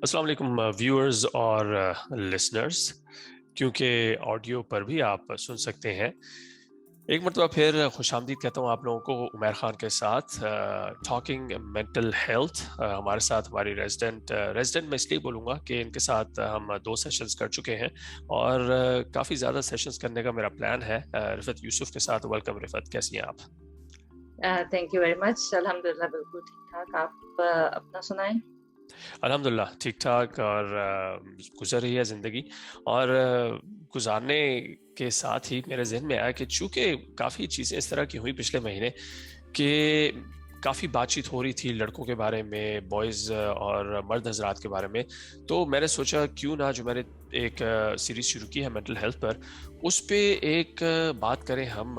السلام علیکم ویورز اور لسنرز، کیونکہ آڈیو پر بھی آپ سن سکتے ہیں۔ ایک مرتبہ پھر خوش آمدید کہتا ہوں آپ لوگوں کو عمیر خان کے ساتھ ٹاکنگ مینٹل ہیلتھ۔ ہمارے ساتھ ہماری ریزیڈنٹ میں اس لیے بولوں گا کہ ان کے ساتھ ہم 2 سیشنز کر چکے ہیں اور کافی زیادہ سیشنز کرنے کا میرا پلان ہے۔ رفت یوسف کے ساتھ ویلکم رفت، کیسی ہیں آپ؟ تھینک یو ویری مچ، الحمدللہ بالکل ٹھیک ٹھاک۔ آپ اپنا سنائیں؟ الحمدللہ ٹھیک ٹھاک، اور گزر رہی ہے زندگی۔ اور گزارنے کے ساتھ ہی میرے ذہن میں آیا کہ چونکہ کافی چیزیں اس طرح کی ہوئی پچھلے مہینے کہ کافی بات چیت ہو رہی تھی لڑکوں کے بارے میں، بوائز اور مرد حضرات کے بارے میں، تو میں نے سوچا کیوں نہ جو میں نے ایک سیریز شروع کی ہے مینٹل ہیلتھ پر، اس پہ ایک بات کریں ہم،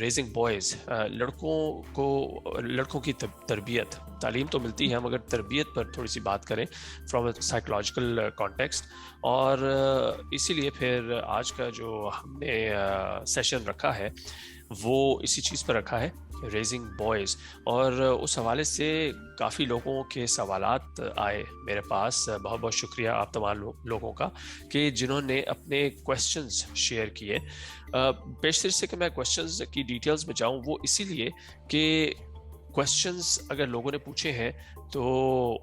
ریزنگ بوائز، لڑکوں کی تربیت۔ تعلیم تو ملتی ہے مگر تربیت پر تھوڑی سی بات کریں فرام اے سائیکولوجیکل کانٹیکسٹ۔ اور اسی لیے پھر آج کا جو ہم نے سیشن رکھا ہے وہ اسی چیز پر رکھا ہے، ریزنگ بوائز۔ اور اس حوالے سے کافی لوگوں کے سوالات آئے میرے پاس۔ بہت بہت شکریہ آپ تمام لوگوں کا کہ جنہوں نے اپنے کویسچنز شیئر کیے۔ بیشتر سے کہ میں کویسچنز کی ڈیٹیلز میں جاؤں، وہ اسی لیے کہ کویسچنز اگر لوگوں نے پوچھے ہیں تو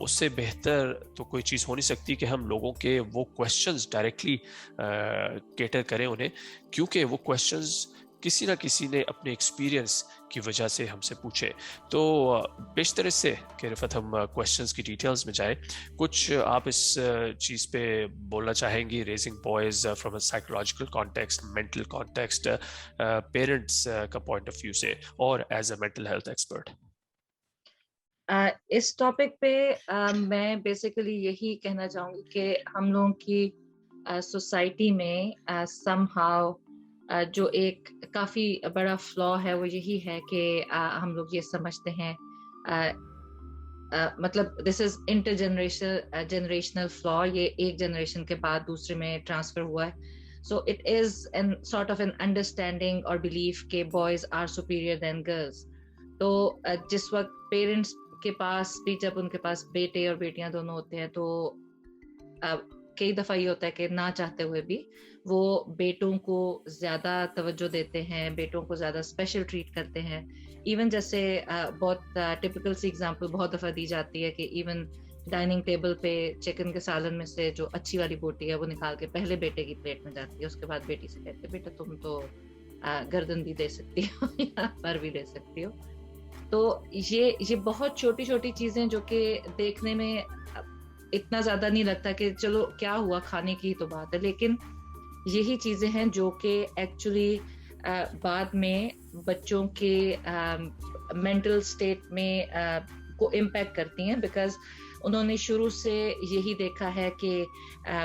اس سے بہتر تو کوئی چیز ہو نہیں سکتی کہ ہم لوگوں کے وہ کویسچنز ڈائریکٹلی کیٹر کریں انہیں، کیونکہ وہ کویسچنز کسی نہ کسی نے اپنے ایکسپیرینس کی وجہ سے ہم سے پوچھے۔ تو بیشتر اس سے کہ رفت ہم کویسچنز کی ڈیٹیلز میں جائیں، کچھ آپ اس چیز پہ بولنا چاہیں گی، raising boys from a psychological context, mental context, parents کا پوائنٹ آف ویو سے، اور as a mental health expert? اس ٹاپک پہ میں بیسیکلی یہی کہنا چاہوں گی کہ ہم لوگوں کی سوسائٹی میں سم ہاؤ جو ایک کافی بڑا فلا ہے وہ یہی ہے کہ ہم لوگ یہ سمجھتے ہیں، مطلب دس از انٹر جنریشنل فلا، یہ ایک جنریشن کے بعد دوسرے میں ٹرانسفر ہوا ہے۔ So it is an sort of an understanding اور بلیف کہ boys are superior than girls. تو جس وقت پیرنٹس کے پاس بھی، جب ان کے پاس بیٹے اور بیٹیاں دونوں ہوتے ہیں، تو کئی دفعہ یہ ہوتا ہے کہ نہ چاہتے ہوئے بھی وہ بیٹوں کو زیادہ توجہ دیتے ہیں، بیٹوں کو زیادہ اسپیشل ٹریٹ کرتے ہیں۔ ایون جیسے بہت ٹپیکل سی ایگزامپل بہت دفعہ دی جاتی ہے کہ ایون ڈائننگ ٹیبل پہ چکن کے سالن میں سے جو اچھی والی بوٹی ہے وہ نکال کے پہلے بیٹے کی پلیٹ میں جاتی ہے، اس کے بعد بیٹی سے کہتے ہیں بیٹا تم تو گردن بھی دے سکتی ہو یا پر بھی دے سکتی ہو۔ تو یہ بہت چھوٹی چھوٹی چیزیں جو کہ دیکھنے میں اتنا زیادہ نہیں لگتا کہ چلو کیا ہوا، کھانے کی تو بات ہے، لیکن یہی چیزیں ہیں جو کہ ایکچولی بعد میں بچوں کے مینٹل اسٹیٹ میں کو امپیکٹ کرتی ہیں، بیکاز انہوں نے شروع سے یہی دیکھا ہے کہ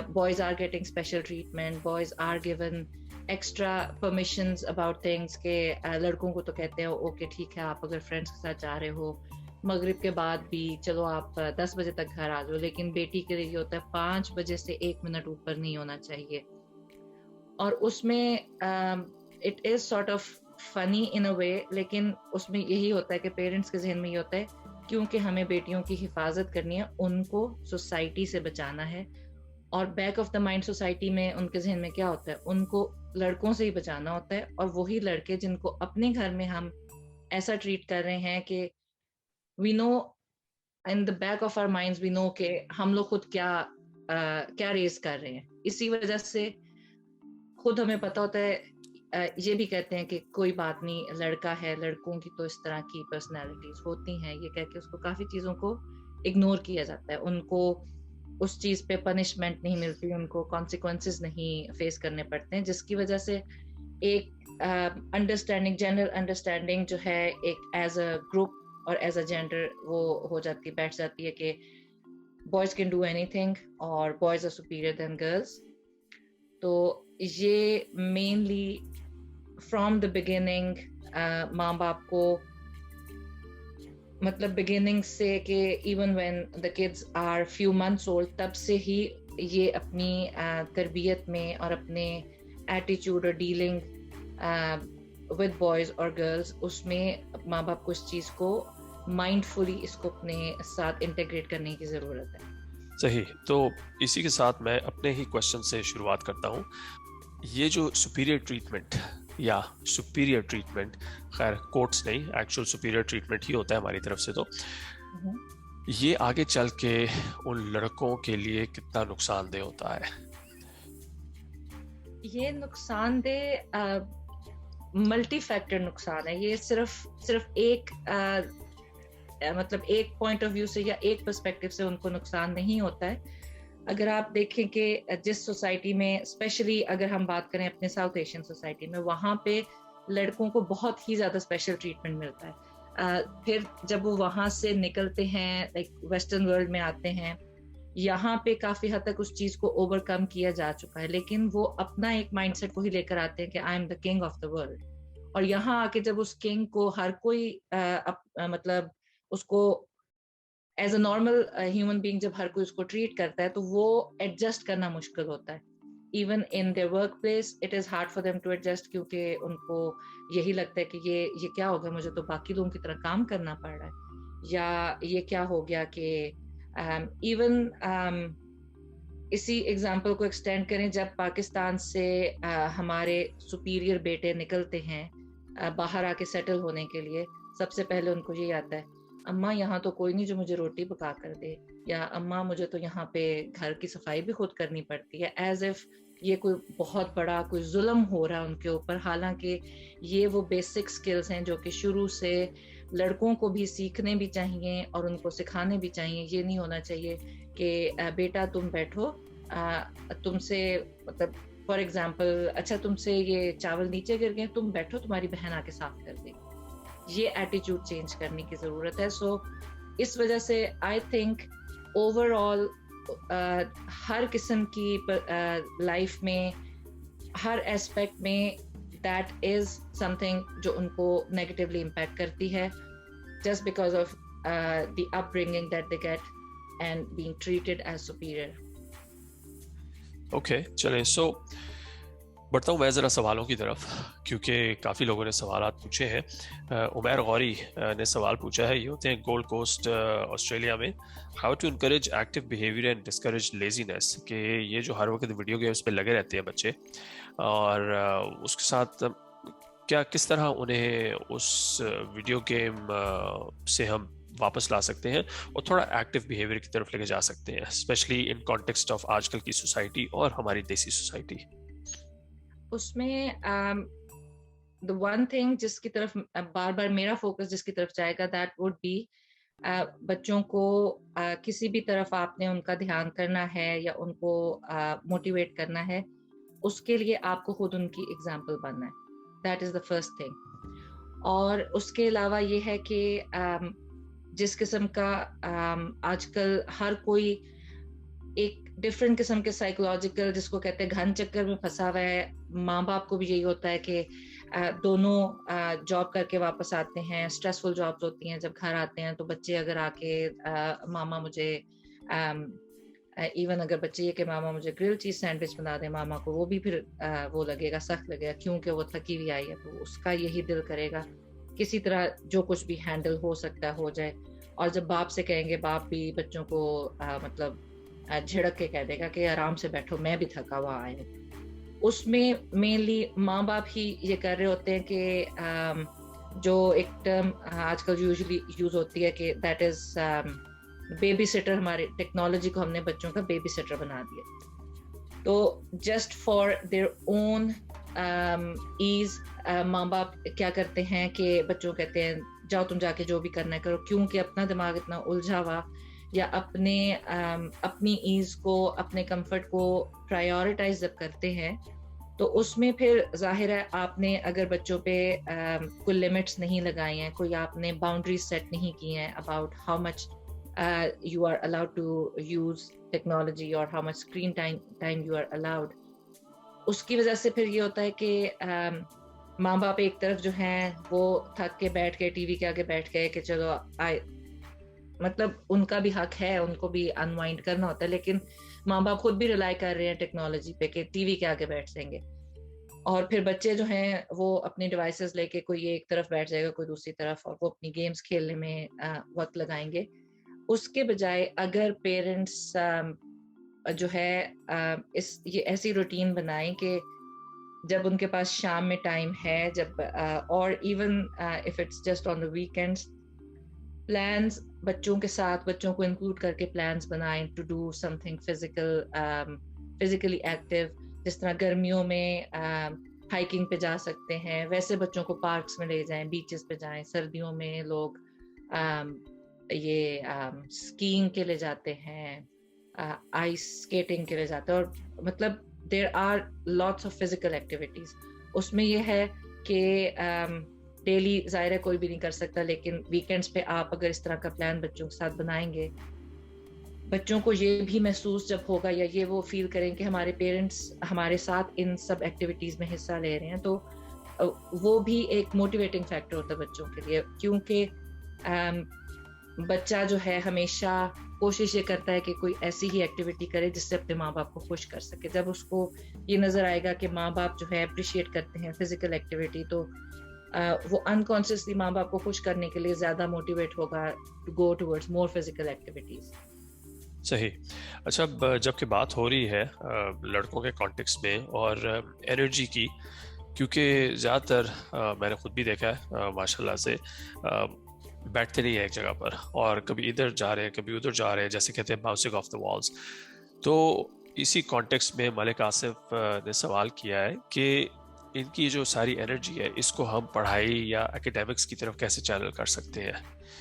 boys are getting special treatment, boys are given extra permissions about things, کہ لڑکوں کو تو کہتے ہیں اوکے ٹھیک ہے آپ اگر فرینڈس کے ساتھ جا رہے ہو مغرب کے بعد بھی چلو آپ 10 بجے تک گھر آ جاؤ، لیکن بیٹی کے لیے یہ ہوتا ہے 5 بجے سے 1 منٹ اوپر نہیں ہونا چاہیے۔ اور اس میں اٹ از سارٹ آف فنی ان اے وے، لیکن اس میں یہی ہوتا ہے کہ پیرنٹس کے ذہن میں یہ ہوتا ہے کیونکہ ہمیں بیٹیوں کی حفاظت کرنی ہے، ان کو سوسائٹی سے بچانا ہے، اور back of the mind society میں ان کے ذہن میں کیا ہوتا ہے، ان کو لڑکوں سے ہی بچانا ہوتا ہے، اور وہی لڑکے جن کو اپنے گھر میں ہم ایسا ٹریٹ کر رہے ہیں کہ we know in the back of our minds, we know کہ ہم لوگ خود کیا ریز کر رہے ہیں، اسی وجہ سے خود ہمیں پتا ہوتا ہے۔ یہ بھی کہتے ہیں کہ کوئی بات نہیں، لڑکا ہے، لڑکوں کی تو اس طرح کی پرسنالٹیز ہوتی ہیں، یہ کہہ کے اس کو کافی چیزوں کو اگنور کیا جاتا ہے، ان کو اس چیز پہ پنشمنٹ نہیں ملتی، ان کو کانسیکوینسز نہیں فیس کرنے پڑتے ہیں، جس کی وجہ سے ایک انڈرسٹینڈنگ، جنرل انڈرسٹینڈنگ جو ہے ایک ایز اے گروپ اور ایز اے جینڈر وہ ہو جاتی، بیٹھ جاتی ہے کہ boys can do anything اور boys are superior than girls. تو یہ مینلی فرام دا بگننگ ماں باپ کو، مطلب بگننگ سے کہ even when the kids are few months old, تب سے ہی یہ اپنی تربیت میں اور اپنے ایٹیچیوڈ اور ڈیلنگ ود بوائز اور گرلز، اس میں ماں باپ کو اس چیز کو مائنڈ فلی اس کو اپنے ساتھ انٹیگریٹ کرنے کی ضرورت ہے۔ صحیح. تو اسی کے ساتھ میں اپنے ہی کوشچن سے شروعات کرتا ہوں. یہ جو سپیریئر ٹریٹمنٹ یا سپیریئر ٹریٹمنٹ، خیر کوٹس نہیں، ایکچوئل سپیریئر ٹریٹمنٹ ہی ہوتا ہے ہماری طرف سے، تو یہ آگے چل کے ان لڑکوں کے لیے کتنا نقصان دہ ہوتا ہے؟ یہ نقصان دہ ملٹی فیکٹر نقصان ہے. یہ صرف ایک مطلب ایک پوائنٹ آف ویو سے یا ایک پرسپیکٹو سے ان کو نقصان نہیں ہوتا ہے. اگر آپ دیکھیں کہ جس سوسائٹی میں اسپیشلی اگر ہم بات کریں اپنے ساؤتھ ایشین سوسائٹی میں، وہاں پہ لڑکوں کو بہت ہی زیادہ اسپیشل ٹریٹمنٹ ملتا ہے. پھر جب وہ وہاں سے نکلتے ہیں لائک ویسٹرن ورلڈ میں آتے ہیں، یہاں پہ کافی حد تک اس چیز کو اوور کم کیا جا چکا ہے، لیکن وہ اپنا ایک مائنڈ سیٹ وہی لے کر آتے ہیں کہ I am the king of the world. اور یہاں آ کے جب اس کنگ کو ہر کوئی مطلب اس کو as a normal human being جب ہر کوئی اس کو ٹریٹ کرتا ہے تو وہ ایڈجسٹ کرنا مشکل ہوتا ہے. Even in their work place it is hard for them to adjust, کیونکہ ان کو یہی لگتا ہے کہ یہ کیا ہو گیا، مجھے تو باقی لوگوں کی طرح کام کرنا پڑ رہا ہے، یا یہ کیا ہو گیا کہ ایون اسی ایگزامپل کو ایکسٹینڈ کریں، جب پاکستان سے ہمارے سپیریئر بیٹے نکلتے ہیں باہر آ کے سیٹل ہونے کے لیے، سب سے پہلے ان کو یہی آتا ہے، اماں یہاں تو کوئی نہیں جو مجھے روٹی پکا کر دے، یا اماں مجھے تو یہاں پہ گھر کی صفائی بھی خود کرنی پڑتی ہے، ایز اف یہ کوئی بہت بڑا کوئی ظلم ہو رہا ہے ان کے اوپر. حالانکہ یہ وہ بیسک سکلز ہیں جو کہ شروع سے لڑکوں کو بھی سیکھنے بھی چاہیے اور ان کو سکھانے بھی چاہیے. یہ نہیں ہونا چاہیے کہ بیٹا تم بیٹھو، تم سے مطلب فار ایگزامپل اچھا تم سے یہ چاول نیچے گر گئے، تم بیٹھو تمہاری بہن آ کے صاف کر دے گی. یہ ایٹیٹیوڈ چینج کرنے کی ضرورت ہے. سو اس وجہ سے آئی تھنک اوور آل ہر قسم کی لائف میں ہر ایسپیکٹ میں دیٹ از سم تھنگ جو ان کو نیگیٹیولی امپیکٹ کرتی ہے، just because of the upbringing that they get and being treated as superior. Okay چلیں، سو بڑھتا ہوں میں ذرا سوالوں کی طرف، کیونکہ کافی لوگوں نے سوالات پوچھے ہیں. عمیر غوری نے سوال پوچھا ہے، یہ ہوتے ہیں گولڈ کوسٹ آسٹریلیا میں، how to encourage active behaviour and discourage laziness, کہ یہ جو ہر وقت ویڈیو گیمس پہ لگے رہتے ہیں بچے، اور اس کے ساتھ کس طرح انہیں اس ویڈیو گیم سے ہم واپس لا سکتے ہیں اور تھوڑا ایکٹیو بیہیویئر کی طرف لے کے جا سکتے ہیں، اسپیشلی ان کانٹیکسٹ آف آج کل کی سوسائٹی اور ہماری دیسی سوسائٹی. اس میں the one thing جس کی طرف بار بار میرا فوکس جس کی طرف جائے گا that would be بچوں کو کسی بھی طرف آپ نے ان کا دھیان کرنا ہے یا ان کو موٹیویٹ کرنا ہے، اس کے لیے آپ کو خود ان کی ایگزامپل بننا ہے. that is the first thing. اور اس کے علاوہ یہ ہے کہ جس قسم کا آج کل ہر کوئی ایک ڈفرینٹ قسم کے سائیکولوجیکل جس کو کہتے ہیں گھن چکر میں پھنسا ہوا ہے. ماں باپ کو بھی یہی ہوتا ہے کہ دونوں جاب کر کے واپس آتے ہیں، اسٹریسفل جابس ہوتی ہیں، جب گھر آتے ہیں تو بچے اگر آ کے ماما مجھے ایون اگر بچے یہ کہ ماما مجھے گرل چیز سینڈوچ بنا دیں، ماما کو وہ بھی پھر وہ لگے گا، سخت لگے گا، کیونکہ وہ تھکی ہوئی آئی ہے تو اس کا یہی دل کرے گا کسی طرح جو کچھ بھی ہینڈل ہو سکتا ہے ہو جائے. اور جب باپ سے کہیں گے، باپ بھی بچوں کو مطلب جھڑک کے کہہ دے گا کہ آرام سے بیٹھو میں بھی تھکا ہوا آیا. اس میں مینلی ماں باپ ہی یہ کر رہے ہوتے ہیں کہ جو ایک ٹرم آج کل یوزلی یوز ہوتی ہے کہ دیٹ از بیبی سٹر. ہمارے ٹیکنالوجی کو ہم نے بچوں کا بیبی سٹر بنا دیا. تو just for their own as ماں باپ کیا کرتے ہیں کہ بچوں کہتے ہیں جاؤ تم جا کے جو بھی کرنا ہے کرو، کیونکہ اپنا دماغ اتنا الجھا ہوا یا اپنی ایز کو اپنے کمفرٹ کو پرائیورٹائز جب کرتے ہیں تو اس میں پھر ظاہر ہے آپ نے اگر بچوں پہ کوئی لمٹس نہیں لگائی ہیں، کوئی آپ نے باؤنڈریز سیٹ نہیں کی ہیں about how much you are allowed to use technology or how much screen time you are allowed. اس کی وجہ سے پھر یہ ہوتا ہے کہ ماں باپ ایک طرف جو ہیں وہ تھک کے بیٹھ کے ٹی وی کے آگے بیٹھ گئے کہ چلو مطلب ان کا بھی حق ہے، ان کو بھی انوائنڈ کرنا ہوتا ہے، لیکن ماں باپ خود بھی ریلائی کر رہے ہیں ٹیکنالوجی پہ کہ ٹی وی کے آگے بیٹھ جائیں گے. اور پھر بچے جو ہیں وہ اپنی ڈیوائسز لے کے کوئی ایک طرف بیٹھ جائے گا کوئی دوسری طرف، اور وہ اپنی گیمز کھیلنے میں وقت لگائیں گے. اس کے بجائے اگر پیرنٹس جو ہے یہ ایسی روٹین بنائیں کہ جب ان کے پاس شام میں ٹائم ہے جب اور even if it's just on the weekends plans بچوں کے ساتھ بچوں کو انکلوڈ کر کے پلانس بنائیں to do something physically active. جس طرح گرمیوں میں ہائکنگ پہ جا سکتے ہیں ویسے بچوں کو پارکس میں لے جائیں, بیچز پہ جائیں. سردیوں میں لوگ یہ اسکیئنگ کے لیے جاتے ہیں, آئس اسکیٹنگ کے لیے جاتے ہیں, اور مطلب there are lots of physical activities. اس میں یہ ہے کہ ڈیلی ظاہر ہے کوئی بھی نہیں کر سکتا, لیکن ویکینڈس پہ آپ اگر اس طرح کا پلان بچوں کے ساتھ بنائیں گے, بچوں کو یہ بھی محسوس جب ہوگا یا یہ وہ فیل کریں کہ ہمارے پیرنٹس ہمارے ساتھ ان سب ایکٹیویٹیز میں حصہ لے رہے ہیں, تو وہ بھی ایک موٹیویٹنگ فیکٹر ہوتا ہے بچوں کے لیے. کیونکہ بچہ جو ہے ہمیشہ کوشش یہ کرتا ہے کہ کوئی ایسی ہی ایکٹیویٹی کرے جس سے اپنے ماں باپ کو خوش کر سکے. جب اس کو یہ نظر آئے گا کہ ماں باپ جو ہے اپریشیٹ کرتے ہیں فزیکل ایکٹیویٹی, تو وہ انکانشیسلی ماں باپ کو خوش کرنے کے لیے زیادہ موٹیویٹ ہوگا to go towards more physical activities. صحیح. اچھا, جب کہ بات ہو رہی ہے لڑکوں کے کانٹیکس میں اور انرجی کی, کیونکہ زیادہ تر میں نے خود بھی دیکھا ہے ماشاءاللہ سے بیٹھتے نہیں ہیں ایک جگہ پر, اور کبھی ادھر جا رہے ہیں کبھی ادھر جا رہے ہیں, جیسے کہتے ہیں باؤنسنگ آف دا والز. تو اسی کانٹیکس میں ملک آصف نے سوال کیا ہے کہ ان کی جو ساری انرجی ہے اس کو ہم پڑھائی یا اکیڈیمکس کی طرف کیسے چینل کر سکتے ہیں,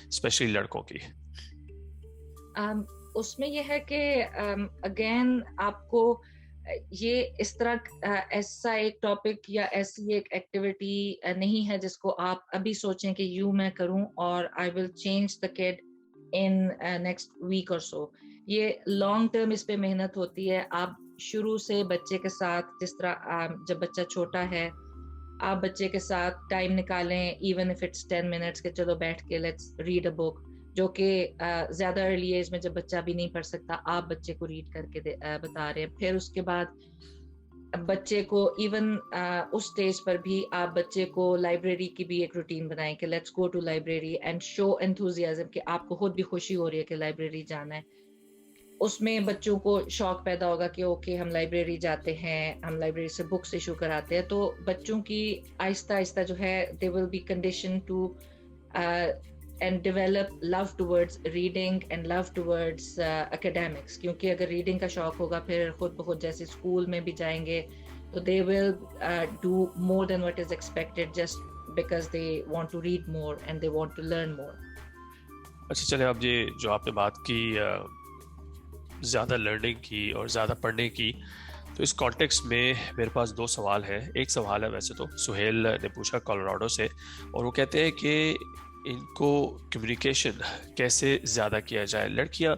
اسپیشلی لڑکوں کی. اس میں یہ ہے کہ اگین آپ کو یہ اس طرح ایسا ایک ٹاپک یا ایسی ایک ایکٹیویٹی نہیں ہے جس کو آپ ابھی سوچیں کہ یوں میں کروں اور I will change the kid in next week اور سو. یہ لانگ ٹرم اس پہ محنت ہوتی ہے. آپ شروع سے بچے کے ساتھ, جس طرح جب بچہ چھوٹا ہے آپ بچے کے ساتھ ٹائم نکالیں, ایون اف اٹس 10 منٹس, کہ چلو بیٹھ کے لیٹس ریڈ اے بک, جو کہ زیادہ ارلی ایج میں جب بچہ بھی نہیں پڑھ سکتا آپ بچے کو ریڈ کر کے بتا رہے ہیں. پھر اس کے بعد بچے کو ایون اس سٹیج پر بھی آپ بچے کو لائبریری کی بھی ایک روٹین بنائیں کہ let's go to library and show enthusiasm, کہ آپ کو خود بھی خوشی ہو رہی ہے کہ لائبریری جانا ہے. اس میں بچوں کو شوق پیدا ہوگا کہ اوکے ہم لائبریری جاتے ہیں, ہم لائبریری سے بکس ایشو کراتے ہیں. تو بچوں کی آہستہ آہستہ جو ہے they will be condition to and develop love towards reading and love towards academics. کیونکہ اگر ریڈنگ کا شوق ہوگا پھر خود بخود جیسے اسکول میں بھی جائیں گے تو they will do more than what is expected just because they want to read more and they want to learn more. اچھا چلے, اب یہ جو آپ نے بات کی زیادہ لرننگ کی اور زیادہ پڑھنے کی, تو اس کانٹیکس میں میرے پاس دو سوال ہیں. ایک سوال ہے ویسے تو سہیل نے پوچھا کولوراڈو سے, اور وہ کہتے ہیں کہ ان کو کمیونیکیشن کیسے زیادہ کیا جائے. لڑکیاں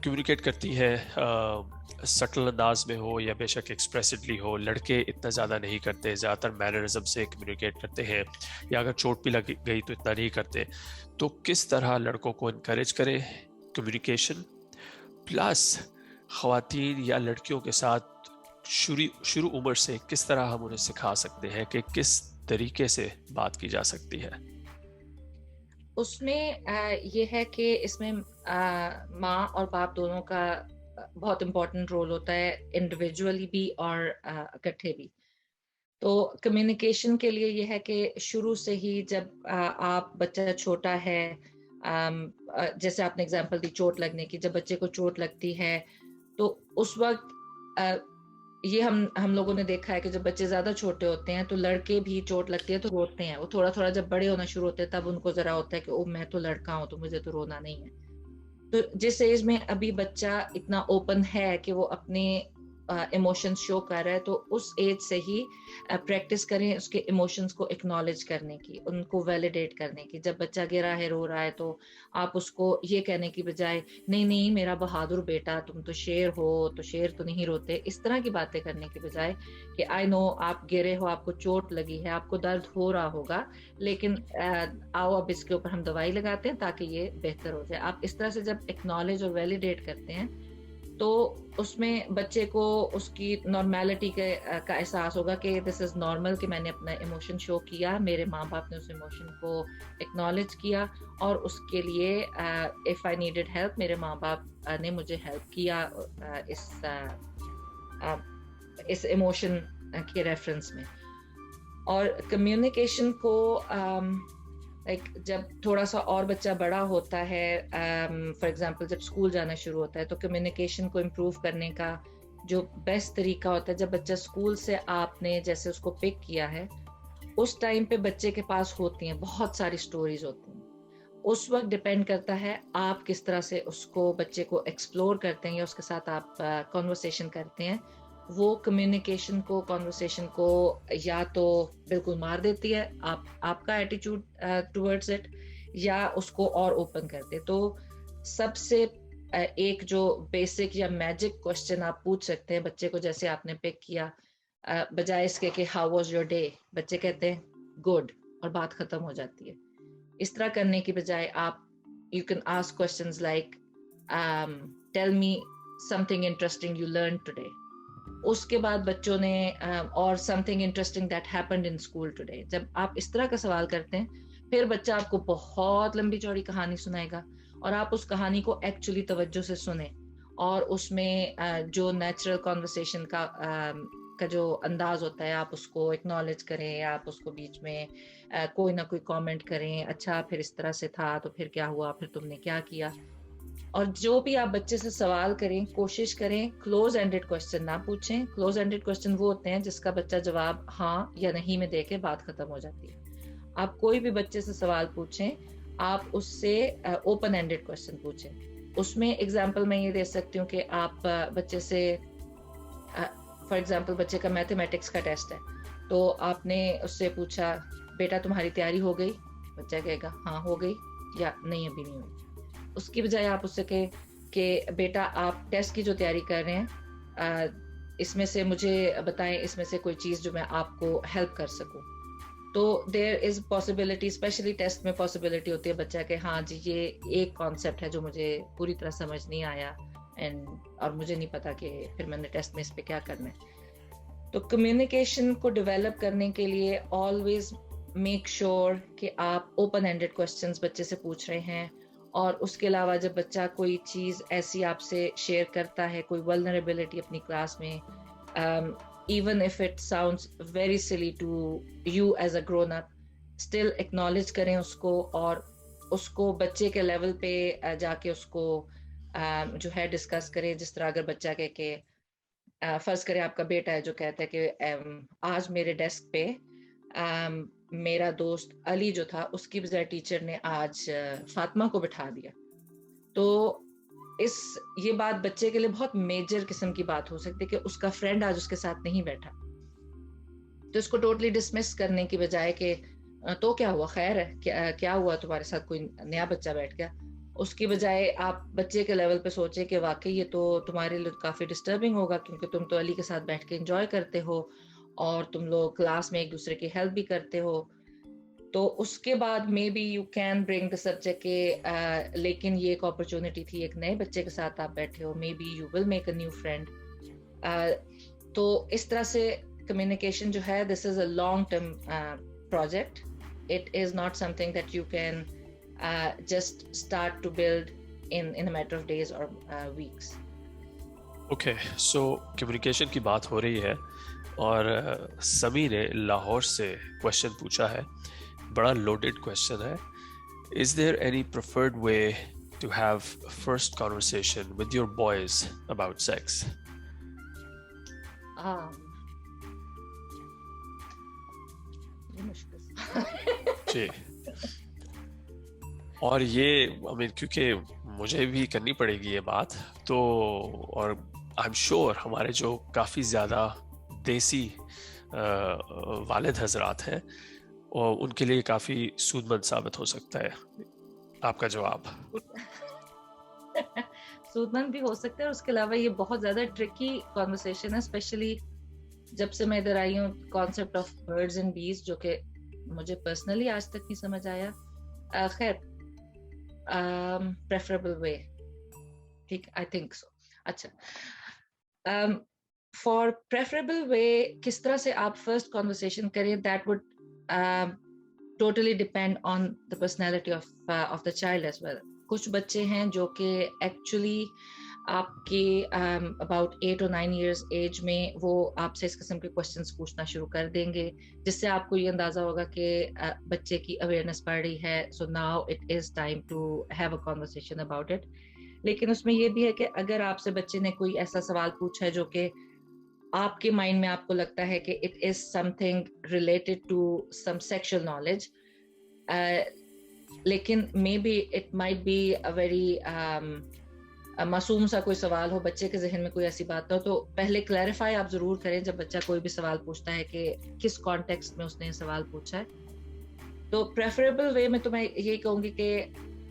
کمیونیکیٹ کرتی ہیں سٹل انداز میں ہو یا بے شک ایکسپریسڈلی ہو, لڑکے اتنا زیادہ نہیں کرتے, زیادہ تر مینرزم سے کمیونیکیٹ کرتے ہیں, یا اگر چوٹ بھی لگ گئی تو اتنا نہیں کرتے. تو کس طرح لڑکوں کو انکریج کریں کمیونیکیشن, پلس خواتین یا لڑکیوں کے ساتھ شروع عمر سے کس طرح ہم انہیں سکھا سکتے ہیں کہ کس طریقے سے بات کی جا سکتی ہے. اس میں یہ ہے کہ اس میں ماں اور باپ دونوں کا بہت امپورٹنٹ رول ہوتا ہے, انڈیویجولی بھی اور اکٹھے بھی. تو کمیونیکیشن کے لیے یہ ہے کہ شروع سے ہی جب آپ بچہ چھوٹا ہے, جیسے آپ نے اگزامپل دی چوٹ لگنے کی, جب بچے کو چوٹ لگتی ہے تو اس وقت یہ ہم لوگوں نے دیکھا ہے کہ جب بچے زیادہ چھوٹے ہوتے ہیں تو لڑکے بھی چوٹ لگتی ہے تو روتے ہیں. وہ تھوڑا تھوڑا جب بڑے ہونا شروع ہوتے ہیں تب ان کو ذرا ہوتا ہے کہ او میں تو لڑکا ہوں تو مجھے تو رونا نہیں ہے. تو جس ایج میں ابھی بچہ اتنا اوپن ہے کہ وہ اپنے ایموشنز شو کر رہا ہے, تو اس ایج سے ہی پریکٹس کریں اس کے ایموشنز کو اکنالج کرنے کی, ان کو ویلیڈیٹ کرنے کی. جب بچہ گرا ہے رو رہا ہے تو آپ اس کو یہ کہنے کی بجائے نہیں میرا بہادر بیٹا تم تو شیر ہو, تو شیر تو نہیں روتے, اس طرح کی باتیں کرنے کی بجائے کہ آئی نو آپ گرے ہو, آپ کو چوٹ لگی ہے, آپ کو درد ہو رہا ہوگا, لیکن آؤ اب اس کے اوپر ہم دوائی لگاتے ہیں تاکہ یہ بہتر ہو جائے. آپ اس طرح سے جب اکنالج اور ویلیڈیٹ کرتے ہیں تو اس میں بچے کو اس کی نارمیلٹی کا احساس ہوگا کہ دس از نارمل کہ میں نے اپنا ایموشن شو کیا, میرے ماں باپ نے اس ایموشن کو ایکنالج کیا, اور اس کے لیے اف آئی نیڈیڈ ہیلپ میرے ماں باپ نے مجھے ہیلپ کیا اس ایموشن کے ریفرنس میں. اور کمیونیکیشن کو لائک جب تھوڑا سا اور بچہ بڑا ہوتا ہے, فار ایگزامپل جب اسکول جانا شروع ہوتا ہے, تو کمیونیکیشن کو امپروو کرنے کا جو بیسٹ طریقہ ہوتا ہے, جب بچہ اسکول سے آپ نے جیسے اس کو پک کیا ہے, اس ٹائم پہ بچے کے پاس ہوتی ہیں بہت ساری سٹوریز ہوتی ہیں. اس وقت ڈپینڈ کرتا ہے آپ کس طرح سے اس کو بچے کو ایکسپلور کرتے ہیں یا اس کے ساتھ آپ کانورسیشن کرتے ہیں. وہ کمیونیکیشن کو, کانورسیشن کو یا تو بالکل مار دیتی ہے آپ کا ایٹیٹیوڈ ٹورڈز اٹ, یا اس کو اور اوپن کرتے. تو سب سے ایک جو بیسک یا میجک کوشچن آپ پوچھ سکتے ہیں بچے کو, جیسے آپ نے پک کیا, بجائے اس کے کہ ہاؤ واز یور ڈے, بچے کہتے ہیں گڈ اور بات ختم ہو جاتی ہے. اس طرح کرنے کی بجائے آپ you can ask questions like tell me something interesting you learn today. اس کے بعد بچوں نے اور something interesting that happened in school today. جب آپ اس طرح کا سوال کرتے ہیں, پھر بچہ آپ کو بہت لمبی چوڑی کہانی سنائے گا, اور آپ اس کہانی کو ایکچولی توجہ سے سنیں, اور اس میں جو نیچرل کانورسیشن کا جو انداز ہوتا ہے آپ اس کو اکنالج کریں, آپ اس کو بیچ میں کوئی نہ کوئی کامنٹ کریں, اچھا پھر اس طرح سے تھا تو پھر کیا ہوا, پھر تم نے کیا کیا. اور جو بھی آپ بچے سے سوال کریں, کوشش کریں کلوز اینڈڈ کوشچن نہ پوچھیں. کلوز اینڈڈ کوشچن وہ ہوتے ہیں جس کا بچہ جواب ہاں یا نہیں میں دے کے بات ختم ہو جاتی ہے. آپ کوئی بھی بچے سے سوال پوچھیں, آپ اس سے اوپن اینڈڈ کوشچن پوچھیں. اس میں ایگزامپل میں یہ دے سکتی ہوں کہ آپ بچے سے فار ایگزامپل بچے کا میتھمیٹکس کا ٹیسٹ ہے, تو آپ نے اس سے پوچھا بیٹا تمہاری تیاری ہو گئی, بچہ کہے گا ہاں ہو گئی, یا نہیں ابھی نہیں ہوئی. اس کی بجائے آپ اس سے کہیں کہ بیٹا آپ ٹیسٹ کی جو تیاری کر رہے ہیں اس میں سے مجھے بتائیں, اس میں سے کوئی چیز جو میں آپ کو ہیلپ کر سکوں. تو دیر از پاسبلٹی, اسپیشلی ٹیسٹ میں پاسبلٹی ہوتی ہے بچہ کہ ہاں جی یہ ایک کانسیپٹ ہے جو مجھے پوری طرح سمجھ نہیں آیا, اور مجھے نہیں پتا کہ پھر میں نے ٹیسٹ میں اس پہ کیا کرنا ہے. تو کمیونیکیشن کو ڈیولپ کرنے کے لیے آلویز میک شیور کہ آپ اوپن اینڈڈ کوشچنس بچے سے پوچھ رہے ہیں. اور اس کے علاوہ جب بچہ کوئی چیز ایسی آپ سے شیئر کرتا ہے, کوئی ولنریبلٹی اپنی کلاس میں, even if it sounds very silly to you as a grown up, still acknowledge کریں اس کو, اور اس کو بچے کے لیول پہ جا کے اس کو جو ہے ڈسکس کریں. جس طرح اگر بچہ کہے کہ فرض کرے آپ کا بیٹا ہے جو کہتا ہے کہ آج میرے ڈیسک پہ میرا دوست علی جو تھا اس کی بجائے ٹیچر نے آج فاطمہ کو بٹھا دیا. تو یہ بات بچے کے لیے بہت میجر قسم کی بات ہو سکتی ہے کہ اس کا فرینڈ آج اس کے ساتھ نہیں بیٹھا. تو اس کو ٹوٹلی ڈسمس کرنے کی بجائے کہ تو کیا ہوا, خیر ہے, کیا ہوا تمہارے ساتھ کوئی نیا بچہ بیٹھ گیا, اس کی بجائے آپ بچے کے لیول پہ سوچیں کہ واقعی یہ تو تمہارے لیے کافی ڈسٹربنگ ہوگا, کیونکہ تم تو علی کے ساتھ بیٹھ کے انجوائے کرتے ہو اور تم لوگ کلاس میں ایک دوسرے کی ہیلپ بھی کرتے ہو. تو اس کے بعد maybe you can bring the subject کہ لیکن یہ ایک اپرچونٹی تھی, ایک نئے بچے کے ساتھ آپ بیٹھے ہو, maybe you will make a new friend. تو اس طرح سے کمیونیکیشن جو ہے this is a long term project. It is not something that you can just start to build in a matter of days or weeks. Okay, so communication کی بات ہو رہی ہے, اور سمی نے لاہور سے کوشچن پوچھا ہے, بڑا لوڈڈ کوشچن ہے. Is there any preferred way to have first conversation with your boys about sex? جی, اور یہ کیونکہ مجھے بھی کرنی پڑے گی یہ بات, تو اور آئی ایم شیور ہمارے جو کافی زیادہ دیسی والد حضرات ہیں اور ان کے لیے کافی سود مند ثابت ہو سکتا ہے آپ کا جواب. سود مند بھی ہو سکتا ہے, اور اس کے علاوہ یہ بہت زیادہ ٹرکی کانورسیشن ہے, اسپیشلی جب سے میں ادھر آئی ہوں. کانسیپٹ آف برڈز اینڈ بیز جو کہ مجھے پرسنلی آج تک نہیں سمجھ آیا. خیر, preferable way, ٹھیک, I think so. اچھا, فار پریفریبل وے کس طرح سے آپ فرسٹ کانورسیشن کریں, that would totally depend on the personality of the child as well. کچھ بچے ہیں جو کہ ایکچولی آپ کے اباؤٹ 8 or 9 years ایج میں وہ آپ سے اس قسم کے کوشچنس پوچھنا شروع کر دیں گے, جس سے آپ کو یہ اندازہ ہوگا کہ بچے کی اویئرنیس بڑھ رہی ہے, so now it is time to have a conversation about it. لیکن اس میں یہ بھی ہے کہ اگر آپ سے بچے نے کوئی ایسا سوال پوچھا ہے جو کہ آپ کے مائنڈ میں آپ کو لگتا ہے کہ it is something related to some sexual knowledge, لیکن maybe it might be a very معصوم سا کوئی سوال ہو, بچے کے ذہن میں کوئی ایسی بات ہو, تو پہلے کلیریفائی آپ ضرور کریں جب بچہ کوئی بھی سوال پوچھتا ہے کہ کس کانٹیکسٹ میں اس نے یہ سوال پوچھا ہے. تو پریفریبل وے میں تو میں یہی کہوں گی کہ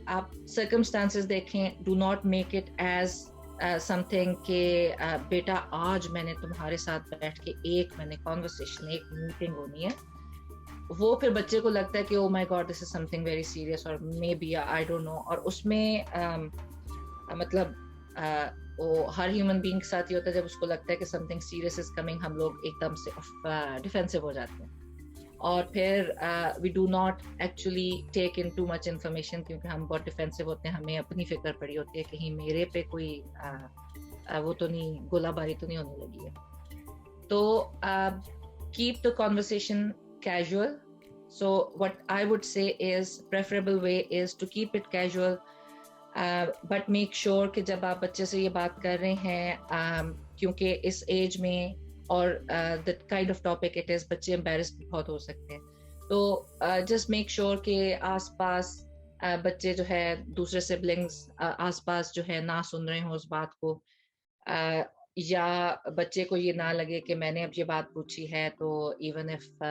آپ سرکمسٹانسز دیکھیں, do not make it as some thing کہ بیٹا آج میں نے تمہارے ساتھ بیٹھ کے ایک کانورسیشن, ایک میٹنگ ہونی ہے. وہ پھر بچے کو لگتا ہے کہ oh my god this is something very serious اور maybe I don't know, اور اس میں مطلب وہ ہر ہیومن بینگ کے ساتھ یہ ہوتا ہے جب اس کو لگتا ہے کہ some thing serious is coming, ہم لوگ ایک دم سے ڈیفینسو ہو جاتے ہیں, اور پھر we do not actually take in too much information, کیونکہ ہم بہت ڈیفینسو ہوتے ہیں, ہمیں اپنی فکر پڑی ہوتی ہے کہیں میرے پہ کوئی وہ تو نہیں, گولہ باری تو نہیں ہونے لگی ہے. تو keep the conversation casual. So what I would say is preferable way is to keep it casual, but make sure کہ جب آپ بچے سے یہ بات کر رہے ہیں, کیونکہ اس ایج میں اور the kind of topic it is, بچے embarrassed بہت ہو سکتے ہیں, تو just make sure کہ آس پاس بچے جو ہے دوسرے سبلنگس آس پاس جو ہے نہ سن رہے ہوں اس بات کو, یا بچے کو یہ نہ لگے کہ میں نے اب یہ بات پوچھی ہے تو ایون اف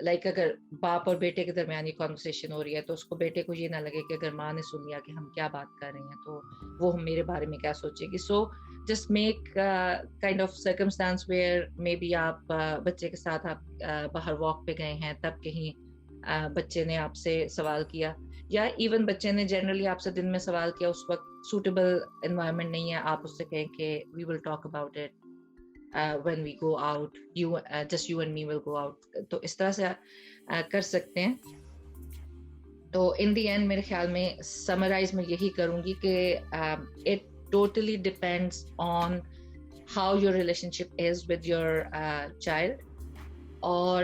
لائک اگر باپ اور بیٹے کے درمیان یہ کانورسیشن ہو رہی ہے تو اس کو بیٹے کو یہ نہ لگے کہ اگر ماں نے سن لیا کہ ہم کیا بات کر رہے ہیں تو وہ میرے بارے میں کیا سوچے گی. So just make kind of circumstance where maybe آپ بچے کے ساتھ آپ باہر واک پہ گئے ہیں, تب کہیں بچے نے آپ سے سوال کیا, یا ایون بچے نے جنرلی آپ سے دن میں سوال کیا, اس وقت سوٹیبل انوائرمنٹ نہیں ہے, آپ اس سے کہیں کہ we will talk about it when we go out, just you and me will go out. تو اس طرح سے کر سکتے ہیں. تو in the end میرے خیال میں سمرائز میں یہی کروں گی کہ it totally depends on how your relationship is with your child, or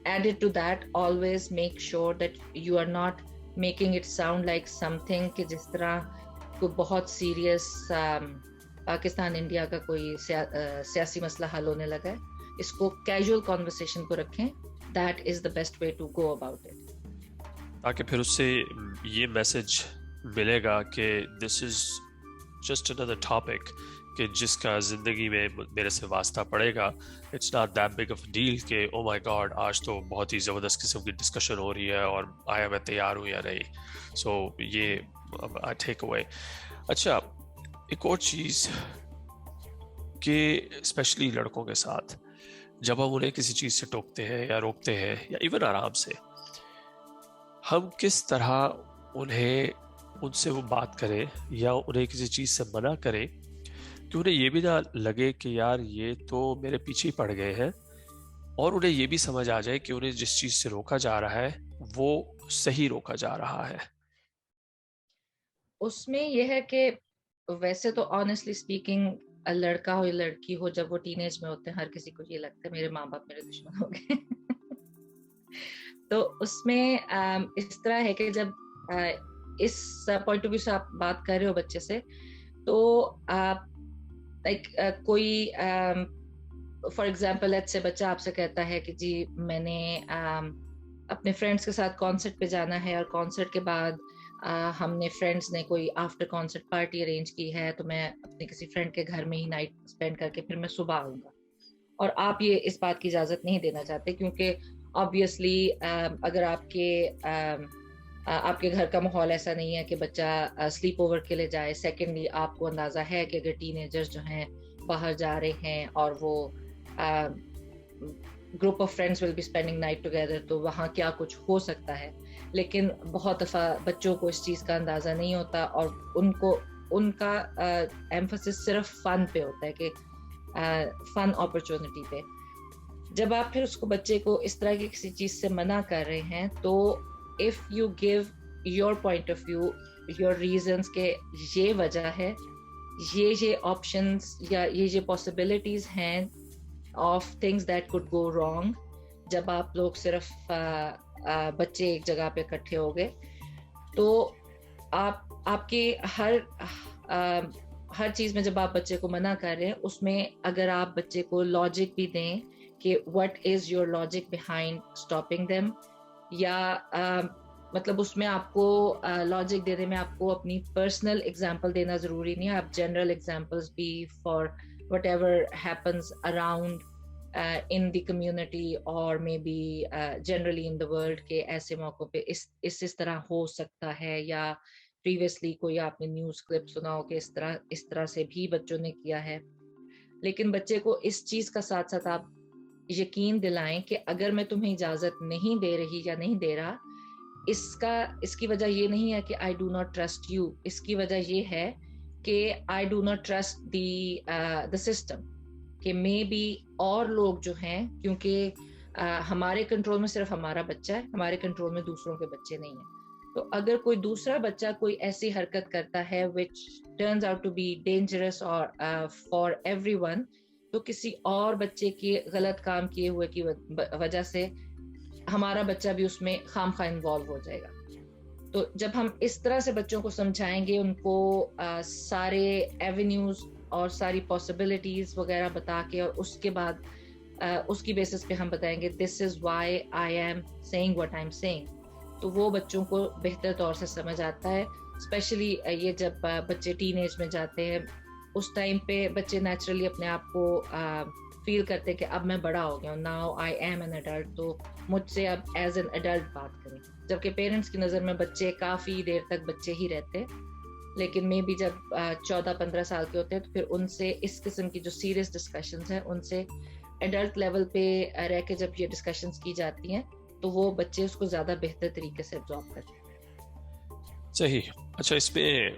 added to that always make sure that you are not making it sound like something کہ جس طرح کوئی بہت سیریس پاکستان انڈیا کا کوئی سیاسی مسئلہ حل ہونے لگا ہے. اس کو کیجول کانورسیشن کو رکھیں, that is the best way to go about it, تاکہ پھر اس سے یہ میسج ملے گا کہ دس از جسٹ اندر ٹاپک کہ جس کا زندگی میں میرے سے واسطہ پڑے گا. It's not that big of deal کہ او مائی گاڈ آج تو بہت ہی زبردست قسم کی ڈسکشن ہو رہی ہے اور آیا میں تیار ہوں یا نہیں. سو یہ ٹیک اوے. اچھا, ایک اور چیز کہ اسپیشلی لڑکوں کے ساتھ جب ہم انہیں کسی چیز سے ٹوکتے ہیں یا روکتے ہیں یا ایون آرام سے, ہم کس طرح انہیں ان سے وہ بات کریں یا انہیں کسی چیز سے منع کریں کہ انہیں یہ بھی نہ لگے کہ یار یہ تو میرے پیچھے ہی پڑ گئے ہیں, اور انہیں یہ بھی سمجھ آ جائے کہ انہیں جس چیز سے روکا جا رہا ہے وہ صحیح روکا جا رہا ہے. اس میں یہ ہے کہ ویسے تو آنیسٹلی اسپیکنگ لڑکا ہو یا لڑکی ہو, جب وہ ٹین ایج میں ہوتے ہیں ہر کسی کو یہ لگتا ہے میرے ماں باپ میرے دشمن ہو گئے. تو اس میں اس طرح ہے کہ جب اس پوائنٹ آف ویو سے آپ بات کر رہے ہو بچے سے, تو لائک کوئی فار ایگزامپل لیٹس سے بچہ آپ سے کہتا ہے کہ جی میں نے اپنے فرینڈس کے ساتھ کانسرٹ پہ جانا ہے, اور کانسرٹ کے بعد ہم نے فرینڈس نے کوئی آفٹر کانسرٹ پارٹی ارینج کی ہے, تو میں اپنے کسی فرینڈ کے گھر میں ہی نائٹ اسپینڈ کر کے پھر میں صبح آؤں گا. اور آپ یہ اس بات کی اجازت نہیں دینا چاہتے, کیونکہ آبویسلی اگر آپ کے گھر کا ماحول ایسا نہیں ہے کہ بچہ سلیپ اوور کے لیے جائے. سیکنڈلی آپ کو اندازہ ہے کہ اگر ٹین ایجرز جو ہیں باہر جا رہے ہیں اور وہ group of friends will be spending night together, تو وہاں کیا کچھ ہو سکتا ہے. لیکن بہت دفعہ بچوں کو اس چیز کا اندازہ نہیں ہوتا, اور ان کو ان کا ایمفسس صرف فن پہ ہوتا ہے کہ فن اپرچونٹی پہ. جب آپ پھر اس کو بچے کو اس طرح کی کسی چیز سے منع کر رہے ہیں تو if you give your point of view your reasons کہ یہ وجہ ہے, یہ آپشنس یا یہ پاسبلٹیز ہیں of things that could go wrong. جب آپ لوگ صرف بچے ایک جگہ پہ اکٹھے ہو گئے تو آپ کی ہر چیز میں جب آپ بچے کو منع کر رہے ہیں اس میں اگر آپ بچے کو لاجک بھی دیں کہ what is your logic behind stopping them, یا مطلب اس میں آپ کو لاجک دینے میں آپ کو اپنی پرسنل اگزامپل دینا ضروری نہیں ہے, آپ جنرل اگزامپلس بھی for what ever happens around in the community or maybe generally in the world کہ ایسے موقعوں پہ اس طرح ہو سکتا ہے, یا پریویسلی کوئی آپ نے نیوز کلپ سنا ہو کہ اس طرح سے بھی بچوں نے کیا ہے. لیکن بچے کو اس چیز کا ساتھ ساتھ آپ یقین دلائیں کہ اگر میں تمہیں اجازت نہیں دے رہی یا نہیں دے رہا, اس کی وجہ یہ نہیں ہے کہ I do not trust you, اس کی وجہ یہ ہے کہ I do not trust the system, کہ مے بی اور لوگ جو ہیں, کیونکہ ہمارے کنٹرول میں صرف ہمارا بچہ ہے, ہمارے کنٹرول میں دوسروں کے بچے نہیں ہیں. تو اگر کوئی دوسرا بچہ کوئی ایسی حرکت کرتا ہے which turns out to be dangerous or for everyone, تو کسی اور بچے کی غلط کام کیے ہوئے کی وجہ سے ہمارا بچہ بھی اس میں خام خواہ انوالو ہو جائے گا. تو جب ہم اس طرح سے بچوں کو سمجھائیں گے, ان کو سارے ایونیوز اور ساری پاسبلٹیز وغیرہ بتا کے, اور اس کے بعد اس کی بیسس پہ ہم بتائیں گے this is why I am seeing what I am seeing, تو وہ بچوں کو بہتر طور سے سمجھ آتا ہے. اسپیشلی یہ جب بچے ٹین ایج میں جاتے ہیں, اس ٹائم پہ بچے نیچرلی اپنے آپ کو فیل کرتے ہیں کہ اب میں بڑا ہو گیا ہوں, now I am an adult, تو مجھ سے اب ایز این ایڈلٹ بات کریں. جبکہ پیرنٹس کی نظر میں بچے کافی دیر تک بچے ہی رہتے, لیکن میں بھی جب 14-15 سال کے ہوتے ہیں تو پھر ان سے اس قسم کی جو سیریس ڈسکشنز ہیں ان سے ایڈلٹ لیول پہ رہ کے جب یہ ڈسکشنز کی جاتی ہیں تو وہ بچے اس کو زیادہ بہتر طریقے سے ابزارب کرتے ہیں. صحیح. اچھا, اس میں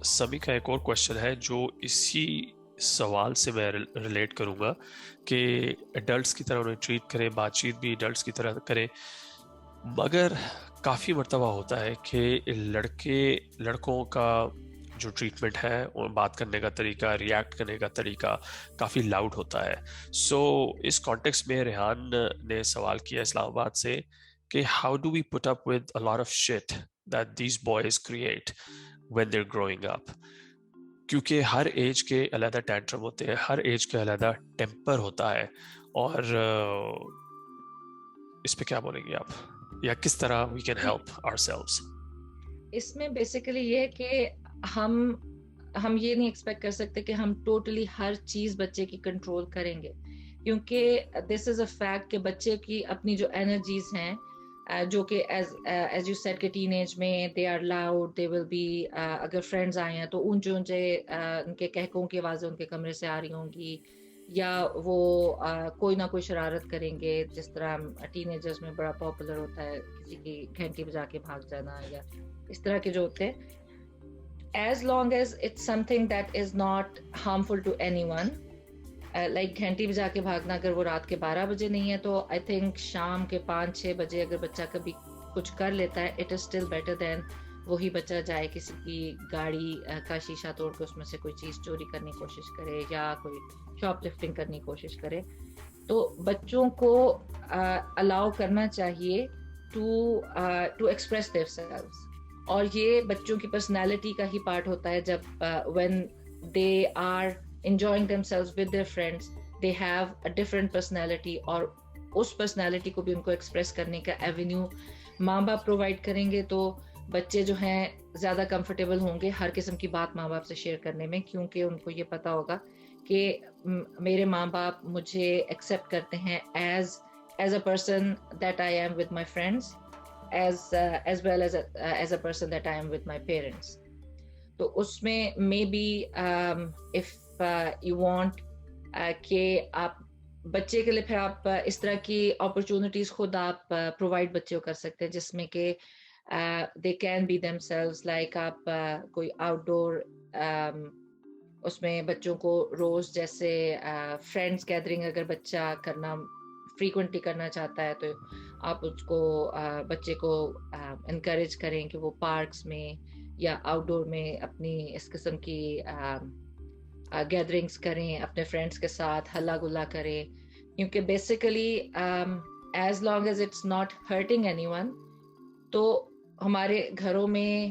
سمی کا ایک اور کوشچن ہے جو اسی سوال سے میں ریلیٹ کروں گا کہ ایڈلٹس کی طرح انہیں ٹریٹ کریں, بات چیت بھی ایڈلٹس کی طرح کریں, مگر کافی مرتبہ ہوتا ہے کہ لڑکوں کا جو ٹریٹمنٹ ہے, بات کرنے کا طریقہ, ریاکٹ کرنے کا طریقہ کافی لاؤڈ ہوتا ہے. سو اس کانٹیکسٹ میں ریحان نے سوال کیا اسلام آباد سے کہ how do we put up with a lot of shit that these boys create when they're growing up, کیونکہ ہر ایج کے علیحدہ ٹینٹرم ہوتے ہیں, ہر ایج کے علیحدہ ٹیمپر ہوتا ہے, اور اس پہ کیا بولیں گے آپ, یا کس طرح we can help ourselves؟ اس میں بیسیکلی یہ کہ ہم یہ نہیں ایکسپیکٹ کر سکتے کہ ہم ٹوٹلی ہر چیز بچے کی کنٹرول کریں گے, کیونکہ دس از اے فیکٹ کہ بچے کی اپنی جو انرجیز ہیں جو کہ ایز یو سیڈ کہ ٹین ایج میں they are loud, they will be, اگر فرینڈز آئے ہیں تو اونچے ان کے کہکوں کی آوازیں ان کے کمرے سے آ رہی ہوں گی, یا وہ کوئی نہ کوئی شرارت کریں گے, جس طرح ٹین ایجرز میں بڑا پاپولر ہوتا ہے کسی کی گھنٹی بجا کے بھاگ جانا, یا اس طرح کے جو ہوتے ہیں. As long as it's something that is not harmful to anyone, like گھنٹی بجا کے بھاگنا اگر وہ رات کے 12 بجے نہیں ہے تو I think شام کے 5-6 بجے اگر بچہ کبھی کچھ کر لیتا ہے, it is still better than وہی بچہ جائے کسی کی گاڑی کا شیشہ توڑ کے اس میں سے کوئی چیز چوری کرنے کی کوشش کرے یا کوئی شاپ لفٹنگ کرنے کی کوشش کرے. تو بچوں کو الاؤ کرنا چاہیے to express themselves, اور یہ بچوں کی پرسنالٹی کا ہی پارٹ ہوتا ہے. جب when they are enjoying themselves with their friends, they have a different personality, اور اس پرسنالٹی کو بھی ان کو ایکسپریس کرنے کا ایونیو ماں باپ پرووائڈ کریں گے تو بچے جو ہیں زیادہ کمفرٹیبل ہوں گے ہر قسم کی بات ماں باپ سے شیئر کرنے میں, کیونکہ ان کو یہ پتا ہوگا کہ میرے ماں باپ مجھے ایکسیپٹ کرتے ہیں as a person that I am with my friends, as well as a person that I am with my parents. تو اس میں maybe if you want کہ آپ بچے کے لیے پھر آپ اس طرح کی اپرچونٹیز خود آپ پرووائڈ بچے کو کر سکتے ہیں, جس میں کہ they can be themselves, like آپ کوئی آؤٹ ڈور اس میں بچوں کو روز جیسے فرینڈس گیدرنگ اگر بچہ کرنا فریکوینٹلی کرنا چاہتا ہے تو آپ اس کو بچے کو انکریج کریں کہ وہ پارکس میں یا آؤٹ ڈور میں اپنی اس قسم کی گیدرنگس کریں اپنے فرینڈس کے ساتھ ہلا گلا کریں کیونکہ basically as long as it's not hurting anyone تو ہمارے گھروں میں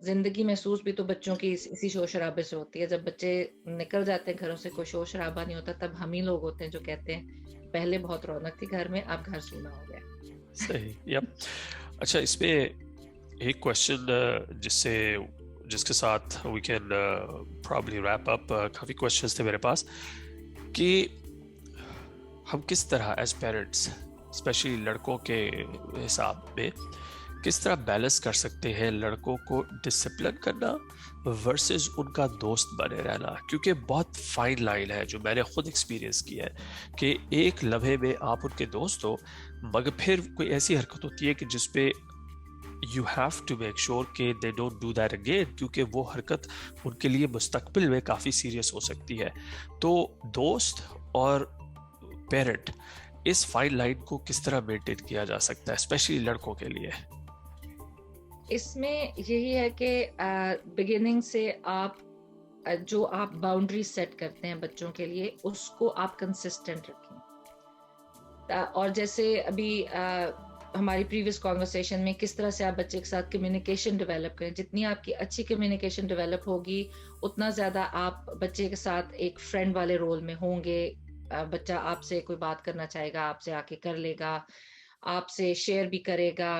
زندگی محسوس بھی تو بچوں کی اسی شور شرابے سے ہوتی ہے. جب بچے نکل جاتے ہیں گھروں سے کوئی شور شرابہ نہیں ہوتا تب ہم ہی لوگ ہوتے ہیں جو کہتے ہیں پہلے بہت رونق تھی گھر میں اب گھر سونا ہو گیا. صحیح. اچھا اس میں ایک کوشچن جس کے ساتھ we can probably wrap up, کافی کوشچنس تھے میرے پاس کہ ہم کس طرح ایز پیرنٹس اسپیشلی لڑکوں کے حساب میں کس طرح بیلنس کر سکتے ہیں لڑکوں کو ڈسپلن کرنا ورسز ان کا دوست بنے رہنا, کیونکہ بہت فائن لائن ہے جو میں نے خود ایکسپیرینس کیا ہے کہ ایک لمحے میں آپ ان کے دوست ہو مگر پھر کوئی ایسی حرکت ہوتی ہے کہ جس پہ you have to make sure کہ they don't do that again, کیونکہ وہ حرکت ان کے لیے مستقبل میں کافی سیریس ہو سکتی ہے. تو دوست اور پیرنٹ اس فائن لائن کو کس طرح مینٹین کیا جا سکتا ہے اسپیشلی لڑکوں کے لیے؟ اس میں یہی ہے کہ بگننگ سے آپ جو آپ باؤنڈری سیٹ کرتے ہیں بچوں کے لیے اس کو آپ کنسسٹنٹ رکھیں. اور جیسے ابھی ہماری پریویس کانورسیشن میں کس طرح سے آپ بچے کے ساتھ کمیونیکیشن ڈیولپ کریں, جتنی آپ کی اچھی کمیونیکیشن ڈیولپ ہوگی اتنا زیادہ آپ بچے کے ساتھ ایک فرینڈ والے رول میں ہوں گے. بچہ آپ سے کوئی بات کرنا چاہے گا آپ سے آ کے کر لے گا, آپ سے شیئر بھی کرے گا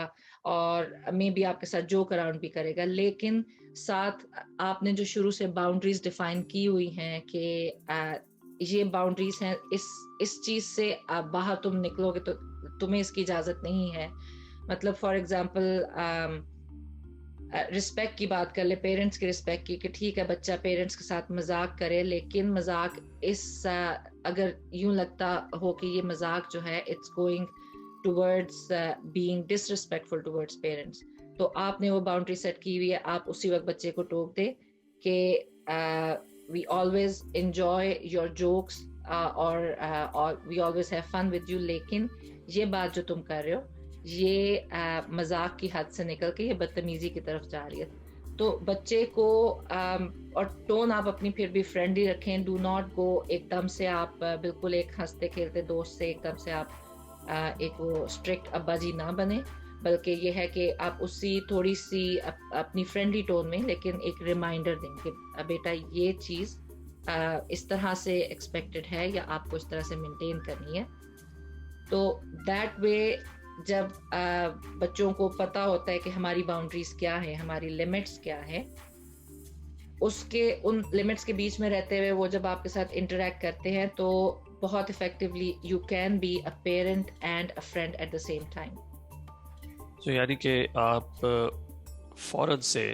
اور میں بھی آپ کے ساتھ جوک اراؤنڈ بھی کرے گا, لیکن ساتھ آپ نے جو شروع سے باؤنڈریز ڈیفائن کی ہوئی ہیں کہ یہ باؤنڈریز ہیں, اس چیز سے باہر تم نکلو گے تو تمہیں اس کی اجازت نہیں ہے. مطلب فار ایگزامپل رسپیکٹ کی بات کر لے, پیرنٹس کی رسپیکٹ کی کہ ٹھیک ہے بچہ پیرنٹس کے ساتھ مذاق کرے لیکن مذاق اگر یوں لگتا ہو کہ یہ مذاق جو ہے it's going towards being disrespectful towards parents, تو آپ نے وہ باؤنڈری سیٹ کی ہوئی ہے, آپ اسی وقت بچے کو ٹوک دے کہ we always enjoy your jokes اور we always have fun with you, لیکن یہ بات جو تم کر رہے ہو یہ مذاق کی حد سے نکل کے یہ بدتمیزی کی طرف جا رہی ہے. تو بچے کو اور ٹون آپ اپنی پھر بھی فرینڈلی رکھیں, ڈو ناٹ گو ایک دم سے آپ بالکل ایک ہنستے کھیلتے دوست سے ایک دم سے آپ ایک وہ اسٹرکٹ ابا جی نہ بنے, بلکہ یہ ہے کہ آپ اسی تھوڑی سی اپنی فرینڈلی ٹون میں لیکن ایک ریمائنڈر دیں کہ بیٹا یہ چیز اس طرح سے ایکسپیکٹڈ ہے یا آپ کو اس طرح سے مینٹین کرنی ہے. تو دیٹ وے جب بچوں کو پتہ ہوتا ہے کہ ہماری باؤنڈریز کیا ہیں, ہماری لمٹس کیا ہیں, اس کے ان لمٹس کے بیچ میں رہتے ہوئے وہ جب آپ کے ساتھ انٹریکٹ کرتے ہیں تو بہت effectively you can be a parent and a friend at the same time. تو یعنی کہ آپ فوراً سے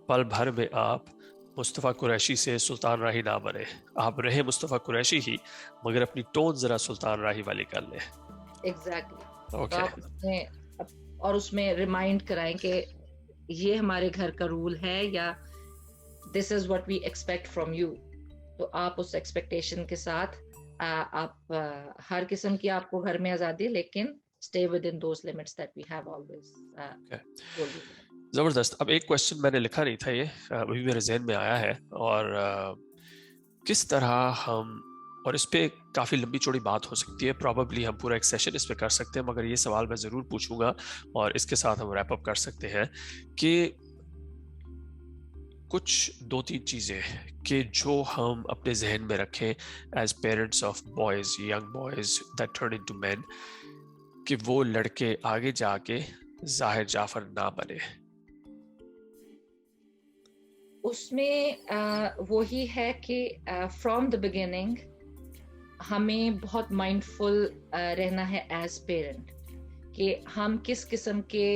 پل بھر میں آپ مصطفیٰ قریشی سے سلطان راہی نہ بنے, آپ رہے مصطفیٰ قریشی ہی مگر اپنی ٹون ذرا سلطان راہی والی کر لیں. ایگزیکٹلی. اور اس میں ریمائنڈ کرائیں کہ یہ ہمارے گھر کا رول ہے یا this is what we expect from you, تو آپ اس ایکسپیکٹیشن کے ساتھ آپ ہر قسم کی آپ کو گھر میں آزادی لیکن stay within those limits that we have always زبردست. اب ایک کوشچن میں نے لکھا نہیں تھا, یہ ابھی میرے ذہن میں آیا ہے, اور کس طرح ہم, اور اس پہ کافی لمبی چوڑی بات ہو سکتی ہے, پروبیبلی ہم پورا ایک سیشن اس پہ کر سکتے ہیں, مگر یہ سوال میں ضرور پوچھوں گا اور اس کے ساتھ ہم ریپ اپ کر سکتے ہیں کہ کچھ 2-3 چیزیں کہ جو ہم اپنے ذہن میں رکھیں as parents of boys, young boys that turn into men, کہ وہ لڑکے آگے جا کے ظاہر جعفر نہ بنے. اس میں وہی ہے کہ فرام دا بگننگ ہمیں بہت مائنڈ فل رہنا ہے ایز پیرنٹ کہ ہم کس قسم کے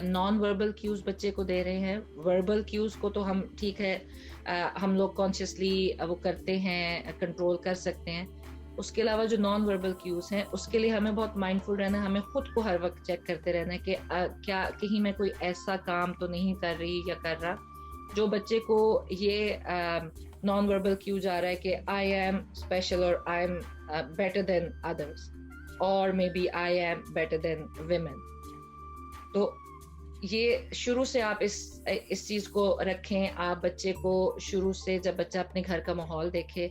نان وربل کیوز بچے کو دے رہے ہیں. وربل کیوز کو تو ہم ٹھیک ہے ہم لوگ کانشیسلی وہ کرتے ہیں, کنٹرول کر سکتے ہیں, اس کے علاوہ جو نان وربل کیوز ہیں اس کے لیے ہمیں بہت مائنڈفل رہنا ہے, ہمیں خود کو ہر وقت چیک کرتے رہنا ہے کہ کیا کہیں میں کوئی ایسا کام تو نہیں کر رہی یا کر رہا جو بچے کو یہ نان وربل کیو جا رہا ہے کہ آئی ایم اسپیشل اور آئی ایم بیٹر دین ادرس اور maybe I am better than women. تو یہ شروع سے آپ اس چیز کو رکھیں. آپ بچے کو شروع سے, جب بچہ اپنے گھر کا ماحول دیکھے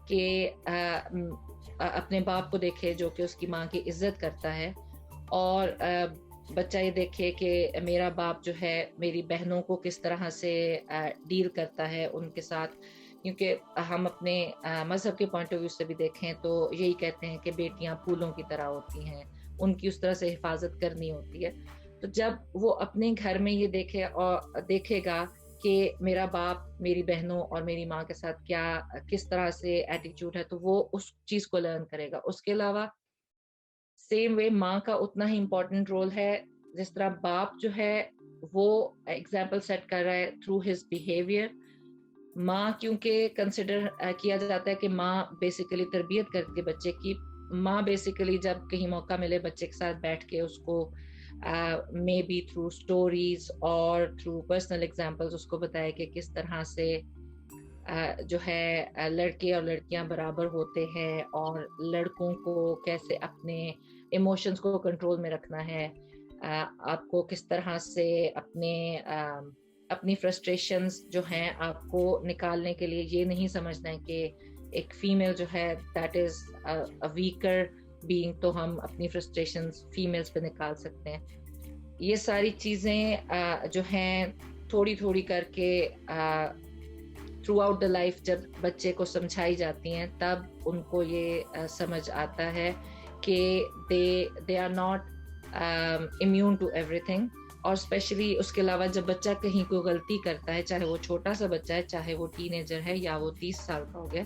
کہ اپنے باپ کو دیکھے جو کہ اس کی ماں کی عزت کرتا ہے, اور بچہ یہ دیکھے کہ میرا باپ جو ہے میری بہنوں کو کس طرح سے ڈیل کرتا ہے ان کے ساتھ, کیونکہ ہم اپنے مذہب کے پوائنٹ آف ویو سے بھی دیکھیں تو یہی کہتے ہیں کہ بیٹیاں پھولوں کی طرح ہوتی ہیں, ان کی اس طرح سے حفاظت کرنی ہوتی ہے. تو جب وہ اپنے گھر میں یہ دیکھے اور دیکھے گا کہ میرا باپ میری بہنوں اور میری ماں کے ساتھ کس طرح سے ایٹیچیوڈ ہے, تو وہ اس چیز کو لرن کرے گا. اس کے علاوہ سیم وے ماں کا اتنا ہی امپورٹنٹ رول ہے, جس طرح باپ جو ہے وہ ایگزامپل سیٹ کر رہا ہے تھرو ہز بیہیویئر. ماں کیونکہ کنسیڈر کیا جاتا ہے کہ ماں بیسیکلی تربیت کرتی ہے بچے کی, ماں بیسیکلی جب کہیں موقع ملے بچے کے ساتھ بیٹھ کے اس کو مے بی تھرو اسٹوریز اور تھرو پرسنل ایگزامپلز اس کو بتائے کہ کس طرح سے جو ہے لڑکے اور لڑکیاں برابر ہوتے ہیں, اور لڑکوں کو کیسے اپنے ایموشنز کو کنٹرول میں رکھنا ہے, آپ کو کس طرح سے اپنی فرسٹریشنز جو ہیں آپ کو نکالنے کے لیے یہ نہیں سمجھنا ہے کہ ایک فیمیل جو ہے دیٹ از ویکر بینگ, تو ہم اپنی فرسٹریشنز فیمیلز پہ نکال سکتے ہیں. یہ ساری چیزیں جو ہیں تھوڑی تھوڑی کر کے تھرو آؤٹ دا لائف جب بچے کو سمجھائی جاتی ہیں تب ان کو یہ سمجھ آتا ہے کہ they are not immune to everything. اور اسپیشلی اس کے علاوہ جب بچہ کہیں کوئی غلطی کرتا ہے, چاہے وہ چھوٹا سا بچہ ہے, چاہے وہ ٹین ایجر ہے یا وہ 30 سال کا ہو گیا,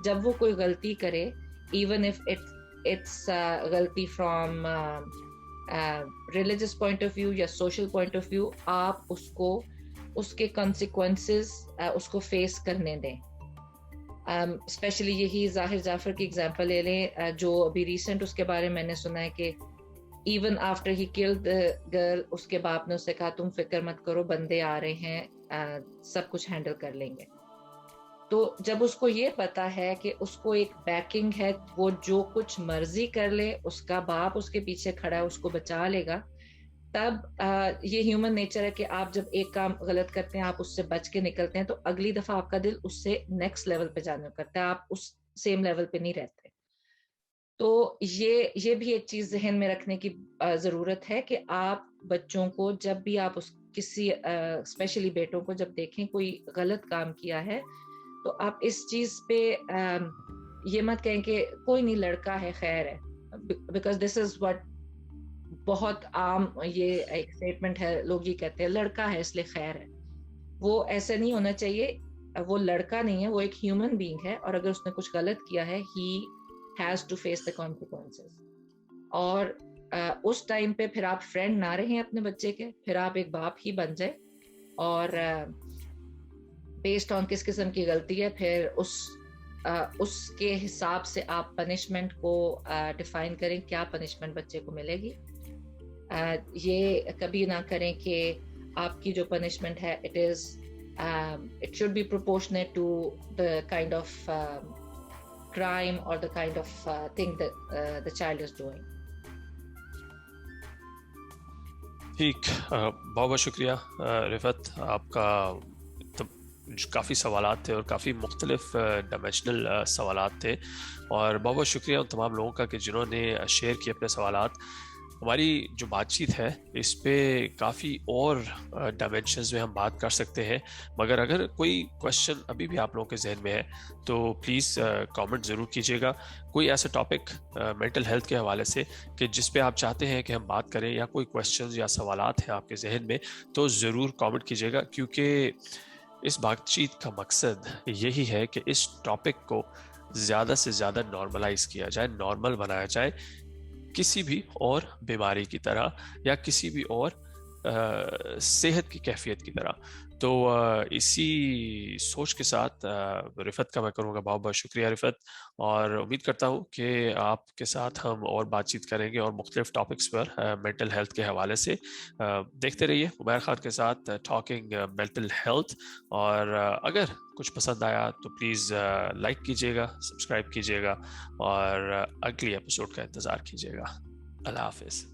جب وہ کوئی غلطی کرے, ایون اف اٹس غلطی from religious point of view یا سوشل پوائنٹ آف ویو, آپ اس کو اس کے کانسیکوینسز اس کو فیس کرنے دیں. اسپیشلی یہی ظاہر جعفر کی ایگزامپل لے لیں, جو ابھی ریسنٹ اس کے بارے میں نے سنا ہے کہ even after he killed the girl, اس کے باپ نے اسے کہا تم فکر مت کرو, بندے آ رہے ہیں, سب کچھ ہینڈل کر لیں گے. تو جب اس کو یہ پتا ہے کہ اس کو ایک بیکنگ ہے, وہ جو کچھ مرضی کر لے, اس کا باپ اس کے پیچھے کھڑا ہے, اس کو بچا لے گا, تب یہ ہیومن نیچر ہے کہ آپ جب ایک کام غلط کرتے ہیں, آپ اس سے بچ کے نکلتے ہیں, تو اگلی دفعہ آپ کا دل اس سے نیکسٹ لیول پہ جانے کو کرتا ہے, آپ اس سیم لیول پہ نہیں رہتے. تو یہ بھی ایک چیز ذہن میں رکھنے کی ضرورت ہے کہ آپ بچوں کو جب بھی آپ کسی اسپیشلی بیٹوں کو جب دیکھیں کوئی غلط کام کیا ہے, تو آپ اس چیز پہ یہ مت کہیں کہ کوئی نہیں, لڑکا ہے, خیر ہے, بیکاز دس از واٹ بہت عام یہ ایک اسٹیٹمنٹ ہے, لوگ یہ کہتے ہیں لڑکا ہے اس لیے خیر ہے. وہ ایسا نہیں ہونا چاہیے, وہ لڑکا نہیں ہے, وہ ایک ہیومن بینگ ہے, اور اگر اس نے کچھ غلط کیا ہے ہی has to face the consequences. اور اس ٹائم پہ پھر آپ فرینڈ نہ رہیں اپنے بچے کے, پھر آپ ایک باپ ہی بن جائے, اور بیسڈ آن کس قسم کی غلطی ہے پھر اس کے حساب سے آپ پنشمنٹ کو ڈیفائن کریں, کیا پنشمنٹ بچے کو ملے گی. یہ کبھی نہ کریں کہ آپ کی جو پنشمنٹ ہے it should be proportionate to the kind of crime or the kind of thing that the child is doing. ٹھیک, بہت بہت شکریہ رفعت, آپ کا کافی سوالات تھے اور کافی مختلف ڈائمینشنل سوالات تھے, اور بہت بہت شکریہ ان تمام لوگوں کا کہ جنہوں نے شیئر کیے اپنے سوالات. ہماری جو بات چیت ہے اس پہ کافی اور ڈائمینشنز میں ہم بات کر سکتے ہیں, مگر اگر کوئی کویشچن ابھی بھی آپ لوگوں کے ذہن میں ہے تو پلیز کامنٹ ضرور کیجیے گا. کوئی ایسا ٹاپک مینٹل ہیلتھ کے حوالے سے کہ جس پہ آپ چاہتے ہیں کہ ہم بات کریں, یا کوئی کویشچنز یا سوالات ہیں آپ کے ذہن میں, تو ضرور کامنٹ کیجیے گا, کیونکہ اس بات چیت کا مقصد یہی ہے کہ اس ٹاپک کو زیادہ سے زیادہ نارملائز کیا جائے, نارمل بنایا جائے, کسی بھی اور بیماری کی طرح یا کسی بھی اور صحت کی کیفیت کی طرح. تو اسی سوچ کے ساتھ رفت کا میں کروں گا بہت بہت شکریہ رفت, اور امید کرتا ہوں کہ آپ کے ساتھ ہم اور بات چیت کریں گے اور مختلف ٹاپکس پر مینٹل ہیلتھ کے حوالے سے. دیکھتے رہیے عمیر خان کے ساتھ ٹاکنگ مینٹل ہیلتھ, اور اگر کچھ پسند آیا تو پلیز لائک کیجیے گا, سبسکرائب کیجیے گا, اور اگلی ایپیسوڈ کا انتظار کیجیے گا. اللہ حافظ.